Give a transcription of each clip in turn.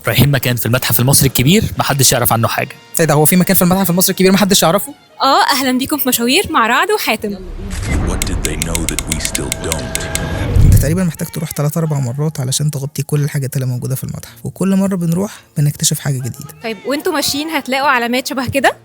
رايحين مكان في المتحف المصري الكبير محدش يعرف عنه حاجة. سيدة، هو في مكان في المتحف المصري الكبير محدش يعرفه؟ اهلا بيكم في مشاوير مع رعد وحاتم. انت تقريبا محتاج تروح 3-4 مرات علشان تغطي كل الحاجات اللي موجودة في المتحف، وكل مرة بنروح بنكتشف حاجة جديدة. طيب وانتوا ماشيين هتلاقوا علامات شبه كده،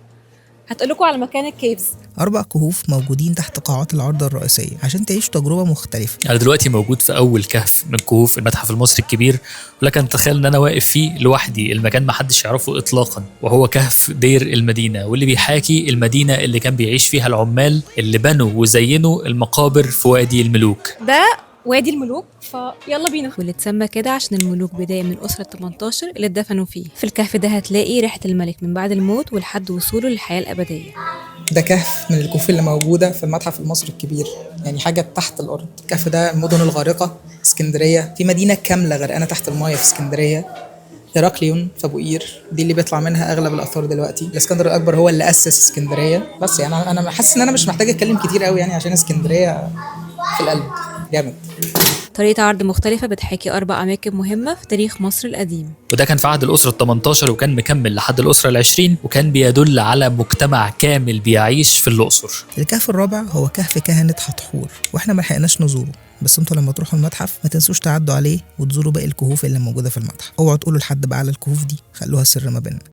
هتقولكوا على مكان الكيفز. 4 كهوف موجودين تحت قاعات العرض الرئيسية عشان تعيش تجربة مختلفة. أنا دلوقتي موجود في أول كهف من كهوف المتحف المصري الكبير، ولكن تخيل إن أنا واقف فيه لوحدي، المكان محدش يعرفه إطلاقا، وهو كهف دير المدينة، واللي بيحاكي المدينة اللي كان بيعيش فيها العمال اللي بنوا وزينوا المقابر في وادي الملوك. ده وادي الملوك، فيلا بينا. واللي اتسمى كده عشان الملوك بداية من الأسرة 18 اللي اتدفنوا فيه. في الكهف ده هتلاقي ريحة الملك من بعد الموت ولحد وصوله للحياة الأبدية. ده كهف من الكهوف اللي موجودة في المتحف المصري الكبير، يعني حاجة تحت الأرض. الكهف ده المدن الغارقة، اسكندرية، في مدينة كاملة غرقانة تحت المايه في اسكندرية. هرقليون في أبو قير، دي اللي بيطلع منها أغلب الآثار دلوقتي. الإسكندر الأكبر هو اللي أسس اسكندرية. بس يعني أنا حاسس إن أنا مش محتاج أتكلم كتير قوي، يعني عشان اسكندرية في القلب جامد. طريقة عرض مختلفة بتحاكي 4 أماكن مهمة في تاريخ مصر القديم. وده كان في عهد الأسرة 18 وكان مكمل لحد الأسرة 20، وكان بيدل على مجتمع كامل بيعيش في الأقصر. الكهف الرابع هو كهف كهنة حتحور، واحنا ما لحقناش نزوره، بس انتوا لما تروحوا المتحف ما تنسوش تعدوا عليه وتزوروا باقي الكهوف اللي موجودة في المتحف. اوعوا تقولوا لحد بقى على الكهوف دي، خلوها سر ما بيننا.